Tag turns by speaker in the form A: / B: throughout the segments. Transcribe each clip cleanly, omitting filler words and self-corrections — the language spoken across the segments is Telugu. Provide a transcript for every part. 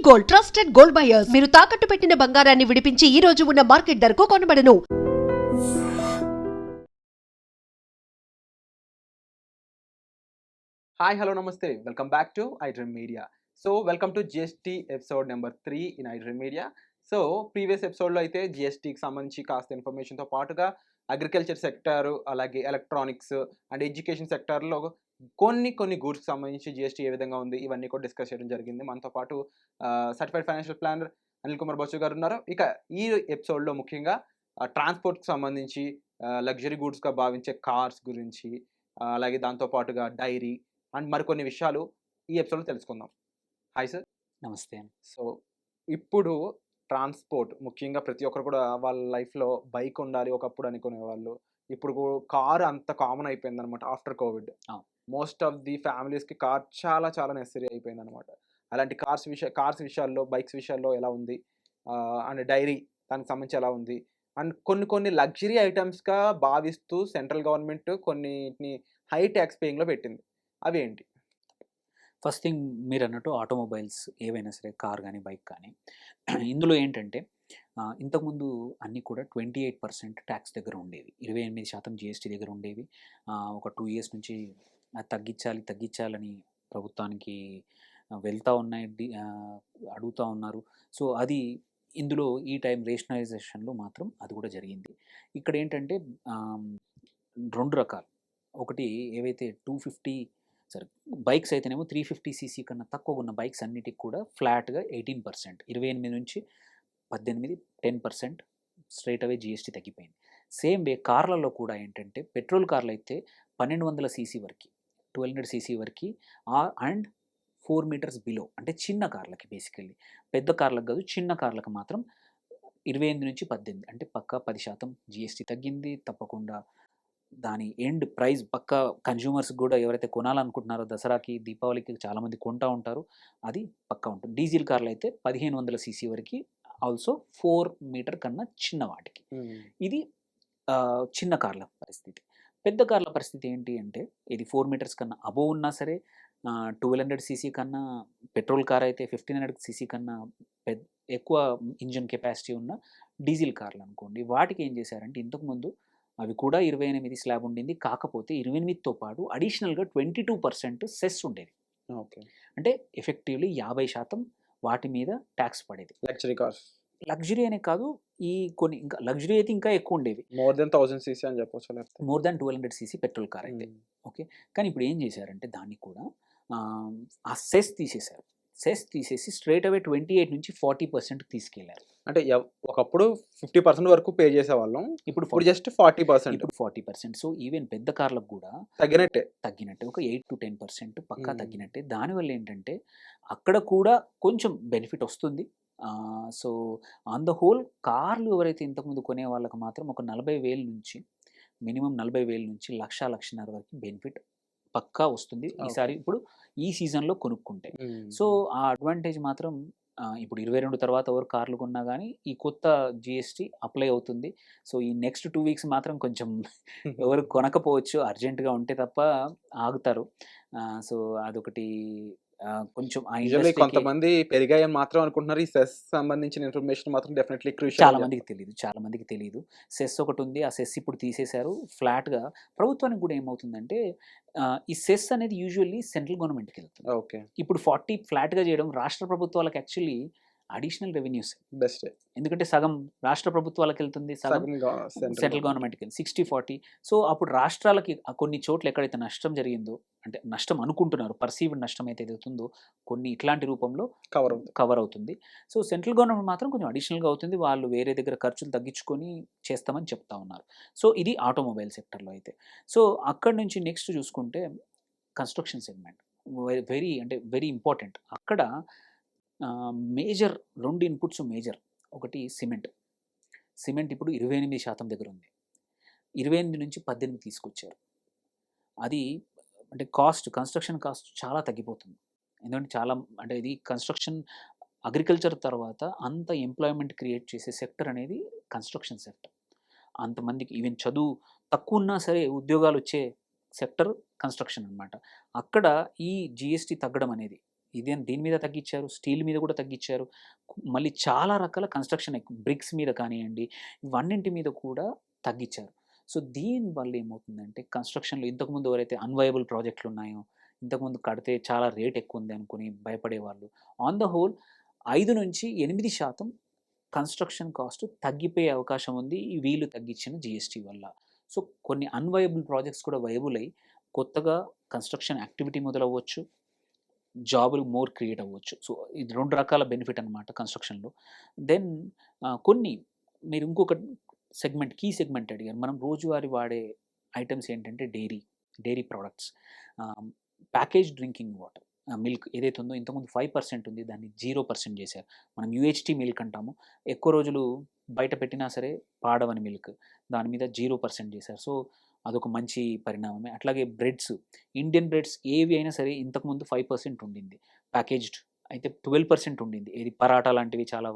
A: గోల్డ్ ట్రస్టెడ్ గోల్డ్ బయర్స్ మీరు తాకట్టు పెట్టిన బంగారాన్ని విడిపించి ఈ రోజు ఉన్న మార్కెట్ ధరకు కొనబడను.
B: హాయ్ హలో నమస్తే welcome back to iDream media. So welcome to GST episode number 3 in iDream media. So previous ఎపిసోడ్లో అయితే జిఎస్టీకి సంబంధించి కాస్త ఇన్ఫర్మేషన్తో పాటుగా అగ్రికల్చర్ సెక్టారు, అలాగే ఎలక్ట్రానిక్స్ అండ్ ఎడ్యుకేషన్ సెక్టార్లో కొన్ని గూడ్స్కి సంబంధించి జిఎస్టీ ఏ విధంగా ఉంది ఇవన్నీ కూడా డిస్కస్ చేయడం జరిగింది. మనతో పాటు certified financial planner Anil Kumar Basu గారు ఉన్నారు. ఇక ఈ ఎపిసోడ్లో ముఖ్యంగా ట్రాన్స్పోర్ట్కి సంబంధించి లగ్జరీ గూడ్స్గా భావించే కార్స్ గురించి, అలాగే దాంతోపాటుగా డైరీ అండ్ మరికొన్ని విషయాలు ఈ ఎపిసోడ్లో తెలుసుకుందాం. Hi sir.
C: నమస్తే.
B: సో ఇప్పుడు ట్రాన్స్పోర్ట్ ముఖ్యంగా ప్రతి ఒక్కరు కూడా వాళ్ళ లైఫ్లో బైక్ ఉండాలి ఒకప్పుడు అనుకునేవాళ్ళు. ఇప్పుడు కార్ అంత కామన్ అయిపోయింది అనమాట after covid. Most of the ఫ్యామిలీస్కి కార్ చాలా చాలా నెసరీ అయిపోయింది అనమాట. అలాంటి కార్స్ విషయాల్లో, బైక్స్ విషయాల్లో ఎలా ఉంది, అండ్ డైరీ దానికి సంబంధించి ఎలా ఉంది, అండ్ కొన్ని లగ్జరీ ఐటమ్స్గా భావిస్తూ సెంట్రల్ గవర్నమెంట్ కొన్నిటిని హై ట్యాక్స్ పేయింగ్లో పెట్టింది. అవి ఏంటి?
C: ఫస్ట్ థింగ్ మీరు అన్నట్టు ఆటోమొబైల్స్ ఏవైనా సరే, కార్ కానీ బైక్ కానీ, ఇందులో ఏంటంటే ఇంతకుముందు అన్నీ కూడా 28% ట్యాక్స్ దగ్గర ఉండేవి, 28% జిఎస్టీ దగ్గర ఉండేవి. ఒక 2 years నుంచి తగ్గించాలని ప్రభుత్వానికి వెళ్తూ ఉన్నాయి, అడుగుతూ ఉన్నారు. సో అది ఇందులో ఈ టైం రేషనలైజేషన్లో మాత్రం అది కూడా జరిగింది. ఇక్కడ ఏంటంటే 2 రకాలు. ఒకటి ఏవైతే 250 బైక్స్ అయితేనేమో 350cc కన్నా తక్కువ ఉన్న బైక్స్ అన్నిటికి కూడా ఫ్లాట్గా 18%, 28 నుంచి 18, 10% స్ట్రైట్ అవే జిఎస్టీ తగ్గిపోయింది. సేమ్ వే కార్లలో కూడా ఏంటంటే పెట్రోల్ కార్లు అయితే 1200cc వరకు, 1200cc వరకు అండ్ 4 meters బిలో, అంటే చిన్న కార్లకి, బేసికల్లీ పెద్ద కార్లకు కాదు, చిన్న కార్లకు మాత్రం 28 నుంచి 18, అంటే పక్కా 10% జిఎస్టీ తగ్గింది. తప్పకుండా దాని ఎండ్ ప్రైస్ పక్కా కన్జ్యూమర్స్ కూడా ఎవరైతే కొనాలనుకుంటున్నారో దసరాకి, దీపావళికి చాలామంది కొంటూ ఉంటారు, అది పక్కా ఉంటుంది. డీజిల్ కార్లు అయితే 1500cc వరకు, ఆల్సో 4 meter కన్నా చిన్న వాటికి. ఇది చిన్న కార్ల పరిస్థితి. పెద్ద కార్ల పరిస్థితి ఏంటి అంటే, ఇది 4 meters కన్నా అబోవ్ ఉన్నా సరే, 1200cc కన్నా, పెట్రోల్ కార్ అయితే 1500cc కన్నా ఎక్కువ ఇంజిన్ కెపాసిటీ ఉన్న డీజిల్ కార్లు అనుకోండి, వాటికి ఏం చేశారంటే ఇంతకుముందు అవి కూడా 28 స్లాబ్ ఉండింది. కాకపోతే 28తో పాటు అడిషనల్గా 22% సెస్ ఉండేది.
B: ఓకే,
C: అంటే ఎఫెక్టివ్లీ 50% వాటి మీద ట్యాక్స్ పడేది. లగ్జరీ అనే కాదు, ఈ కొన్ని ఇంకా లగ్జరీ అయితే ఇంకా ఎక్కువ ఉండేవి.
B: మోర్ దెన్ 1000cc అని చెప్పొచ్చు,
C: more than 1200cc petrol car అయితే. ఓకే, కానీ ఇప్పుడు ఏం చేశారంటే దాన్ని కూడా ఆ సెస్ తీసేసి స్ట్రైట్ అవే 28 నుంచి 40% తీసుకెళ్లారు.
B: అంటే ఒకప్పుడు 50% వరకు పే చేసేవాళ్ళం, ఇప్పుడు జస్ట్ 40%.
C: సో ఈవెన్ పెద్ద కార్లకు కూడా తగ్గినట్టే ఒక 8 to 10% పక్కా తగ్గినట్టే. దానివల్ల ఏంటంటే అక్కడ కూడా కొంచెం బెనిఫిట్ వస్తుంది. సో ఆన్ ద హోల్ కార్లు ఎవరైతే ఇంతకుముందు కొనే వాళ్ళకి మాత్రం ఒక 40,000 నుంచి మినిమం 40,000 నుంచి 1,00,000 వరకు బెనిఫిట్ పక్కా వస్తుంది ఈసారి, ఇప్పుడు ఈ సీజన్లో కొనుక్కుంటే. సో ఆ అడ్వాంటేజ్ మాత్రం ఇప్పుడు 22 తర్వాత ఎవరు కార్లు కొన్నా కానీ ఈ కొత్త జిఎస్టీ అప్లై అవుతుంది. సో ఈ నెక్స్ట్ 2 weeks మాత్రం కొంచెం ఎవరు కొనకపోవచ్చు, అర్జెంటుగా ఉంటే తప్ప ఆగుతారు. సో అదొకటి కొంచెం
B: కొంతమంది పెరిగాయని మాత్రం అనుకుంటున్నారు. ఈ సెస్ సంబంధించిన ఇన్ఫర్మేషన్ మాత్రం డెఫినెట్లీ
C: చాలా మందికి తెలియదు. సెస్ ఒకటి ఉంది, ఆ సెస్ ఇప్పుడు తీసేశారు ఫ్లాట్గా. ప్రభుత్వానికి కూడా ఏమవుతుందంటే ఈ సెస్ అనేది యూజువల్లీ సెంట్రల్ గవర్నమెంట్కి వెళ్తుంది.
B: ఓకే,
C: ఇప్పుడు 40 ఫ్లాట్గా చేయడం రాష్ట్ర ప్రభుత్వాలకు యాక్చువల్లీ అడిషనల్ రెవెన్యూస్
B: బెస్ట్.
C: ఎందుకంటే సగం రాష్ట్ర ప్రభుత్వాలకు వెళ్తుంది, సగం సెంట్రల్ గవర్నమెంట్కి వెళ్తుంది, 60-40. సో అప్పుడు రాష్ట్రాలకి కొన్ని చోట్ల ఎక్కడైతే నష్టం జరిగిందో, అంటే నష్టం అనుకుంటున్నారు, పర్సీవ్డ్ నష్టం అయితే అవుతుందో కొన్ని ఇట్లాంటి రూపంలో కవర్ అవుతుంది. సో సెంట్రల్ గవర్నమెంట్ మాత్రం కొంచెం అడిషనల్గా అవుతుంది, వాళ్ళు వేరే దగ్గర ఖర్చులు తగ్గించుకొని చేస్తామని చెప్తా ఉన్నారు. సో ఇది ఆటోమొబైల్ సెక్టర్లో అయితే. సో అక్కడి నుంచి నెక్స్ట్ చూసుకుంటే కన్స్ట్రక్షన్ సెగ్మెంట్ వెరీ ఇంపార్టెంట్. అక్కడ మేజర్ 2 ఇన్పుట్స్ మేజర్. ఒకటి సిమెంట్ ఇప్పుడు 28% దగ్గర ఉంది, 28 నుంచి 18 తీసుకొచ్చారు. అది అంటే కన్స్ట్రక్షన్ కాస్ట్ చాలా తగ్గిపోతుంది. ఎందుకంటే ఇది కన్స్ట్రక్షన్, అగ్రికల్చర్ తర్వాత అంత ఎంప్లాయ్మెంట్ క్రియేట్ చేసే సెక్టర్ అనేది కన్స్ట్రక్షన్ సెక్టర్. అంతమందికి ఈవెన్ చదువు తక్కువ ఉన్నా సరే ఉద్యోగాలు వచ్చే సెక్టర్ కన్స్ట్రక్షన్ అనమాట. అక్కడ ఈ జిఎస్టీ తగ్గడం అనేది, దీని మీద తగ్గించారు, స్టీల్ మీద కూడా తగ్గించారు. మళ్ళీ చాలా రకాల కన్స్ట్రక్షన్ బ్రిక్స్ మీద కానియండి, ఇవన్నింటి మీద కూడా తగ్గించారు. సో దీనివల్ల ఏమవుతుందంటే కన్స్ట్రక్షన్‌లో ఇంతకుముందు ఎవరైతే అన్‌వయబుల్ ప్రాజెక్టులు ఉన్నాయో, ఇంతకుముందు కడితే చాలా రేట్ ఎక్కువ ఉంది అనుకుని భయపడేవాళ్ళు. On the whole 5-8% construction cost తగ్గిపోయే అవకాశం ఉంది. ఈ వీళ్ళు తగ్గించిన జీఎస్టీ వల్ల. సో కొన్ని అన్‌వయబుల్ ప్రాజెక్ట్స్ కూడా వయబుల్ అయ్యి కొత్తగా కన్స్ట్రక్షన్ యాక్టివిటీ మొదలవ్వచ్చు. జాబులు మోర్ క్రియేట్ అవ్వచ్చు. సో ఇది 2 రకాల బెనిఫిట్ అనమాట కన్స్ట్రక్షన్‌లో. దెన్ కొన్ని మీరు ఇంకొక కీ సెగ్మెంట్ అడిగారు. మనం రోజువారీ వాడే ఐటెమ్స్ ఏంటంటే dairy products. Package drinking water, milk ఏదైతే ఉందో ఇంతకుముందు 5% ఉంది. దాన్ని 0% చేశారు. మనం యూహెచ్టీ మిల్క్ అంటాము. ఎక్కువ రోజులు బయట పెట్టినా సరే పాడవని మిల్క్. దాని మీద 0% చేశారు. సో అదొక మంచి పరిణామమే. అట్లాగే బ్రెడ్స్, ఇండియన్ బ్రెడ్స్ ఏవి అయినా సరే ఇంతకుముందు 5% ఉండింది. ప్యాకేజ్డ్ అయితే 12% ఉండింది. ఏది పరాటా లాంటివి చాలా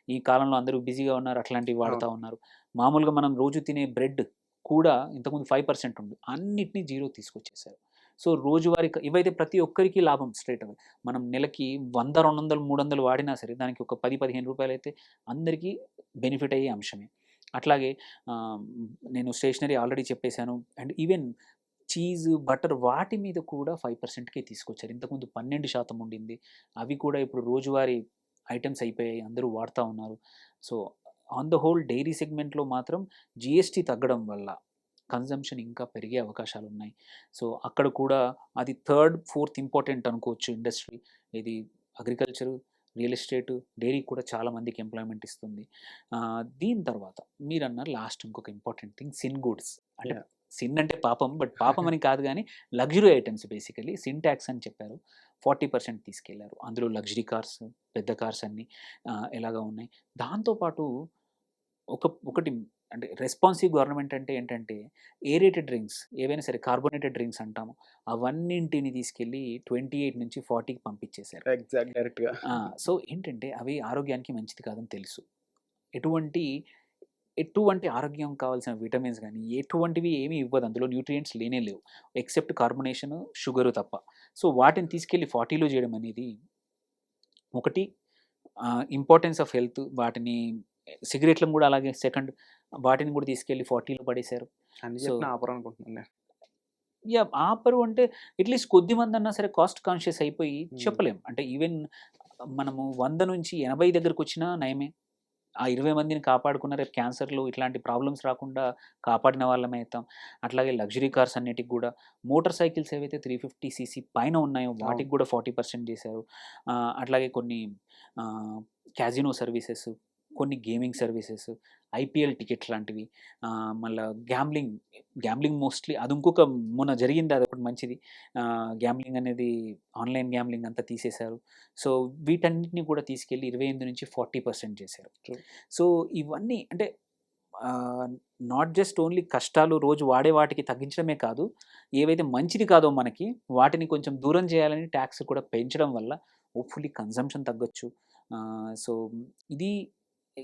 C: ఈ కాలంలో అందరూ బిజీగా ఉన్నారు. అట్లాంటివి వాడుతా ఉన్నారు. మామూలుగా మనం రోజు తినే బ్రెడ్ కూడా ఇంతకుముందు 5% ఉంది. అన్నిటిని 0 తీసుకొచ్చేసారు. సో రోజువారీ ఇవైతే ప్రతి ఒక్కరికి లాభం స్ట్రెయిట్ అవే. మనం నెలకి 100, 200, 300 వాడినా సరే దానికి ఒక 10, 15 రూపాయలైతే అందరికీ బెనిఫిట్ అయ్యే అంశమే. అట్లాగే నేను స్టేషనరీ ఆల్రెడీ చెప్పేసాను. అండ్ ఈవెన్ చీజ్, బటర్ వాటి మీద కూడా 5%కే తీసుకొచ్చారు. ఇంతకుముందు 12% ఉండింది. అవి కూడా ఇప్పుడు రోజువారీ ఐటెమ్స్ అయిపోయాయి. అందరూ వాడుతా ఉన్నారు. So on the whole dairy సెగ్మెంట్‌లో మాత్రం జీఎస్టీ తగ్గడం వల్ల కన్జంప్షన్ ఇంకా పెరిగే అవకాశాలున్నాయి. సో అక్కడ కూడా అది థర్డ్, ఫోర్త్ ఇంపార్టెంట్ అనుకోవచ్చు ఇండస్ట్రీ. ఇది అగ్రికల్చరు, రియల్ ఎస్టేటు, డైరీ కూడా చాలా మందికి ఎంప్లాయ్‌మెంట్ ఇస్తుంది. దీని తర్వాత మీరన్నారు లాస్ట్ ఇంకొక ఇంపార్టెంట్ థింగ్ సిన్ గూడ్స్. అంటే
B: యాహ్!
C: సిన్ అంటే పాపం, బట్ పాపం అని కాదు గానీ luxury items basically sin talks అని చెప్పారు. 40% తీసుకెళ్లారు. అందులో లగ్జరీ కార్స్, పెద్ద కార్స్ అన్నీ ఎలాగా ఉన్నాయి. దాంతో పాటు ఒకటి అంటే రెస్పాన్సివ్ గవర్నమెంట్ అంటే ఏంటంటే ఏరేటెడ్ డ్రింక్స్ ఏవైనా సరే కార్బోనేటెడ్ డ్రింక్స్ అంటాము. అవన్నింటిని తీసుకెళ్ళి 28 నుంచి 40కి పంపించేశారు.
B: ఎగ్జాక్ట్ డైరెక్ట్‌గా.
C: సో ఏంటంటే అవి ఆరోగ్యానికి మంచిది కాదని తెలుసు. ఎటువంటి ఎటువంటి ఆరోగ్యం కావాల్సిన విటమిన్స్ గానీ, ఎటువంటివి ఏమీ ఇవ్వదు. అందులో న్యూట్రియంట్స్ లేనే లేవు. ఎక్సెప్ట్ కార్బొనేషను, షుగరు తప్ప. సో వాటిని తీసుకెళ్ళి 40లో చేయడం అనేది ఒకటి ఇంపార్టెన్స్ ఆఫ్ హెల్త్. వాటిని సిగరెట్లను కూడా అలాగే సెకండ్ వాటిని కూడా తీసుకెళ్ళి 40లో పడేశారు.
B: అన్ని
C: సో
B: చెప్పినా ఆపరనుకుంటున్నాను నేను.
C: ఆపరు అంటే అట్‌లీస్ట్ కొద్ది మందన్నా సరే కాస్ట్ కాన్షియస్ అయిపోయి చెప్పలేం. అంటే ఈవెన్ మనము 100 నుంచి 80 దగ్గరకొచ్చినా నయమే. ఆ 20 మందిని కాపాడుకున్న రేపు క్యాన్సర్‌లు ఇట్లాంటి ప్రాబ్లమ్స్ రాకుండా కాపాడిన వాళ్ళమే అయితాం. అట్లాగే లగ్జరీ కార్స్ అన్నిటికి గూడా మోటార్ సైకిల్స్ ఏవైతే 350 సీసీ పైన ఉన్నాయో వాటికి గూడా 40% చేశారు. అట్లాగే కొన్ని క్యాజినో సర్వీసెస్, కొన్ని గేమింగ్ సర్వీసెస్, ఐపీఎల్ టికెట్స్ లాంటివి, మళ్ళా గ్యాంబ్లింగ్ మోస్ట్‌లీ అది ఇంకొక మొన్న జరిగింది అదొకటి మంచిది. గ్యాంబ్లింగ్ అనేది ఆన్‌లైన్ గ్యాంబ్లింగ్ అంతా తీసేశారు. సో వీటన్నిటిని కూడా తీసుకెళ్ళి 28-40% చేశారు.
B: ట్రూ.
C: సో ఇవన్నీ అంటే నాట్ జస్ట్ ఓన్లీ కష్టాలు రోజు వాడే వాటికి తగ్గించడమే కాదు, ఏవైతే మంచిది కాదో మనకి వాటిని కొంచెం దూరం చేయాలని ట్యాక్స్ కూడా పెంచడం వల్ల హోప్‌ఫుల్లీ కన్జంప్షన్ తగ్గొచ్చు. సో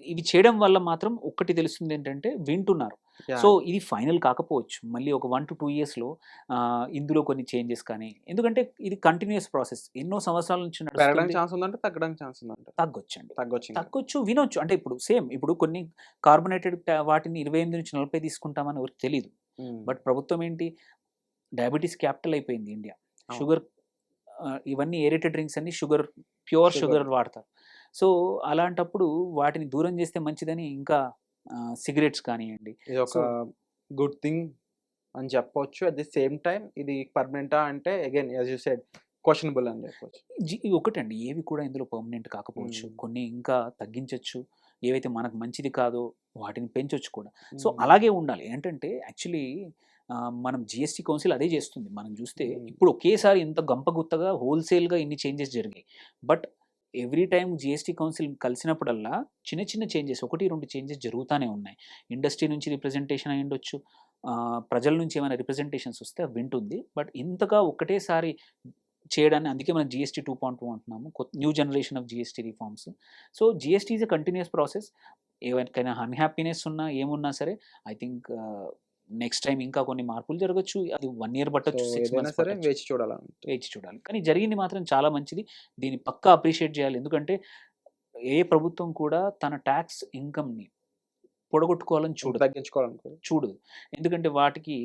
C: ఇవి చేయడం వల్ల మాత్రం ఒక్కటి తెలుస్తుందేంటంటే వింటున్నారు.
B: యాహ్!
C: సో ఇది ఫైనల్ కాకపోవచ్చు. మళ్ళీ ఒక 1-2 ఇయర్స్‌లో ఇందులో కొన్ని చేంజెస్ కానీ ఎందుకంటే ఇది కంటిన్యూయస్ ప్రాసెస్. ఎన్నో సంవత్సరాల నుంచి
B: పెరగడానికి
C: నడుస్తుంది.
B: ఛాన్స్ ఉందంటే తగ్గడానికి ఛాన్స్ ఉందంటారు.
C: తగ్గొచ్చండి.
B: తగ్గొచ్చు ఇంకా.
C: తగ్గొచ్చు, వినొచ్చు. అంటే ఇప్పుడు సేమ్ ఇప్పుడు కొన్ని కార్బొనేటెడ్ వాటిని 28-40 తీసుకుంటామని ఎవరికీ తెలీదు.
B: హ్మ్.
C: బట్ ప్రభుత్వం ఏంటి డయాబెటిస్ క్యాపిటల్ అయిపోయింది ఇండియా.
B: అవును.
C: షుగర్ ఇవన్నీ ఏరేటెడ్ డ్రింక్స్ అన్ని ప్యూర్ షుగర్ వాడతారు. సో అలాంటప్పుడు వాటిని దూరం చేస్తే మంచిదని ఇంకా సిగరెట్స్ కానియండి.
B: ఇదొక
C: సో
B: గుడ్ థింగ్ అని చెప్పొచ్చు. అట్ ది సేమ్ టైమ్ ఇది పర్మనెంటా అంటే అగైన్ యాస్ యూ సెడ్ క్వెషనబుల్ అని చెప్పొచ్చు.
C: ఒకటండి ఏవి కూడా ఇందులో పర్మనెంట్ కాకపోవచ్చు. కొన్ని ఇంకా తగ్గించొచ్చు. ఏవైతే మనకు మంచిది కాదో వాటిని పెంచొచ్చు కూడా. సో అలాగే ఉండాలి. ఏంటంటే యాక్చువల్లీ మనం జీఎస్టీ కౌన్సిల్ అదే చేస్తుంది. మనం చూస్తే ఇప్పుడు ఒకేసారి ఇంత గంపగుత్తగా హోల్‌సేల్‌గా ఇన్ని చేంజెస్ జరిగాయి. But every time GST council కలిసినప్పుడల్లా చిన్న చిన్న చేంజెస్ 1, 2 చేంజెస్ జరుగుతానే ఉన్నాయి. ఇండస్ట్రీ నుంచి రిప్రజెంటేషన్ అయ్యుండొచ్చు. ప్రజల నుంచి ఏమైనా రిప్రజెంటేషన్స్ వస్తే అవి వింటుంది. బట్ ఇంతగా ఒకటేసారి చేయడాన్ని అందుకే మనం జీఎస్టీ 2.2 అంటున్నాము. New generation of GST reforms. So GST is a continuous process. ఎవరికైనా అన్‌హ్యాపీనెస్ ఉన్నా ఏమున్నా సరే ఐ థింక్ నెక్స్ట్ టైం ఇంకా కొన్ని మార్పులు జరగచ్చు, అది 1 ఇయర్
B: సో
C: పట్టొచ్చు, 6
B: ఏదైనా
C: మంత్స్
B: సరే
C: పట్టొచ్చు,
B: వేచి చూడాలని.
C: వేచి చూడాలి. కానీ జరిగింది మాత్రం చాలా మంచిది. దీన్ని పక్కా అప్రిషియేట్ చేయాలి. ఎందుకంటే ఏ ప్రభుత్వం కూడా తన ట్యాక్స్ ఇన్కమ్‌ని పొడగొట్టుకోవాలని చూడదు.
B: తగ్గించుకోవాలనుకో.
C: చూడదు. ఎందుకంటే వాటికి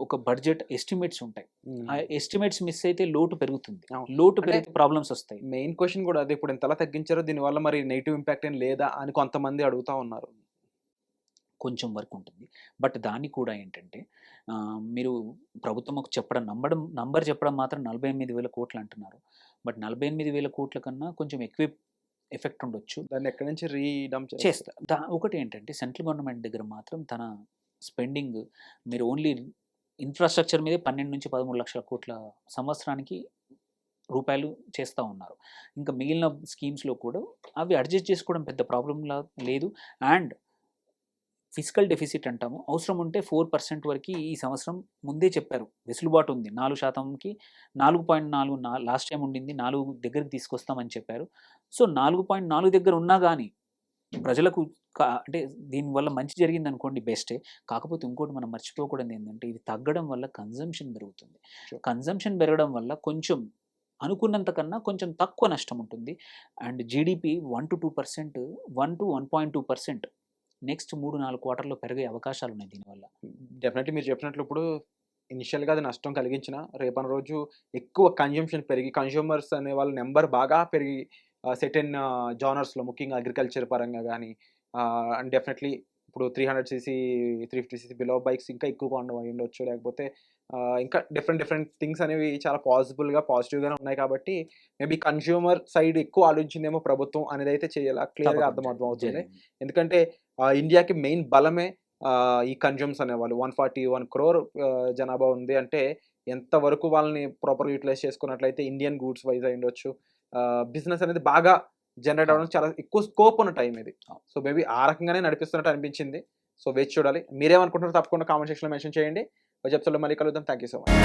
C: ఒక బడ్జెట్ ఎస్టిమేట్స్ ఉంటాయి. ఆ ఎస్టిమేట్స్ మిస్ అయితే లోటు పెరుగుతుంది.
B: అవును.
C: లోటు
B: అంటే
C: పెరిగితే ప్రాబ్లమ్స్ వస్తాయి.
B: మెయిన్ క్వశ్చన్ కూడా అదే, ఇప్పుడు ఇంతలా తగ్గించారో దీనివల్ల మరి నెగిటివ్ ఇంపాక్ట్ ఏం లేదా అని కొంతమంది అడుగుతా ఉన్నారు.
C: కొంచెం వరకు ఉంటుంది. బట్ దాన్ని కూడా ఏంటంటే మీరు ప్రభుత్వం ఒక నంబర్ చెప్పడం మాత్రం 48,000 కోట్లు అంటున్నారు. బట్ 48,000 కోట్ల కన్నా కొంచెం ఎక్కువే ఎఫెక్ట్ ఉండొచ్చు.
B: దాన్ని ఎక్కడి నుంచి రీడంప్
C: చేస్తా. ఒకటి ఏంటంటే సెంట్రల్ గవర్నమెంట్ దగ్గర మాత్రం తన స్పెండింగ్ మీరు ఓన్లీ ఇన్‌ఫ్రాస్ట్రక్చర్ మీదే 12-13 లక్షల కోట్ల సంవత్సరానికి రూపాయలు చేస్తా ఉన్నారు. ఇంకా మిగిలిన స్కీమ్స్‌లో కూడా అవి అడ్జస్ట్ చేసుకోవడం పెద్ద ప్రాబ్లమ్‌లా లేదు. అండ్ ఫిజికల్ డెఫిసిట్ అంటాము. అవసరం ఉంటే 4% వరకి ఈ సంవత్సరం ముందే చెప్పారు. వెసులుబాటు ఉంది. 4%కి 4.4 లాస్ట్ టైమ్ ఉండింది. 4 దగ్గరికి తీసుకొస్తామని చెప్పారు. సో 4.4 దగ్గర ఉన్నా గానీ ప్రజలకు అంటే దీనివల్ల మంచి జరిగిందనుకోండి బెస్టే. కాకపోతే ఇంకోటి మనం మర్చిపోకూడదు ఏంటంటే ఇది తగ్గడం వల్ల కన్జంప్షన్ పెరుగుతుంది.
B: Sure.
C: కన్జంప్షన్ పెరగడం వల్ల కొంచెం అనుకున్నంత కన్నా కొంచెం తక్కువ నష్టం ఉంటుంది. అండ్ జీడీపీ 1-2%, 1-1.2% నెక్స్ట్ 3-4 క్వార్టర్‌లో పెరిగే అవకాశాలున్నాయి దీనివల్ల.
B: డెఫినెట్లీ మీరు చెప్పినట్లు ఇప్పుడు ఇనిషియల్‌గా అది నష్టం కలిగించిన రేపటి రోజు ఎక్కువ కన్జంప్షన్ పెరిగి కన్స్యూమర్స్ అనే వాళ్ళ నెంబర్ బాగా పెరిగి సెర్టైన్ జానర్స్‌లో ముఖ్యంగా అగ్రికల్చర్ పరంగా గానీ అండ్ డెఫినెట్లీ ఇప్పుడు 300 సీసీ, 350 సీసీ బిలో బైక్స్ ఇంకా ఎక్కువగా అయ్యుండొచ్చు. లేకపోతే ఇంకా డిఫరెంట్ థింగ్స్ అనేవి చాలా పాజిటివ్‌గానే ఉన్నాయి కాబట్టి మేబీ కన్స్యూమర్ సైడ్ ఎక్కువ ఆలోచించిందేమో ప్రభుత్వం అనేదైతే క్లియర్‌గా అర్థమవుతుంది.
C: జరిగింది.
B: ఎందుకంటే ఇండియాకి మెయిన్ బలమే ఈ కన్జ్యూమ్స్ అనేవాళ్ళు. 141 క్రోర్ జనాభా ఉంది అంటే ఎంతవరకు వాళ్ళని ప్రాపర్‌గా యుటిలైజ్ చేసుకున్నట్లయితే ఇండియన్ గూడ్స్ వైస్ అయ్యుండొచ్చు. బిజినెస్ అనేది బాగా జనరేట్ అవ్వడానికి చాలా ఎక్కువ స్కోప్ ఉన్న టైం ఇది. సో మేబీ ఆ రకంగానే నడిపిస్తున్నట్టు అనిపించింది. సో వేచి చూడాలి. మీరేమనుకుంటున్నారో తప్పకుండా కామెంట్ సెక్షన్‌లో మెన్షన్ చేయండి. వచ్చే ఎపిసోడ్‌లో మళ్ళీ కలుద్దాం. Thank you so much.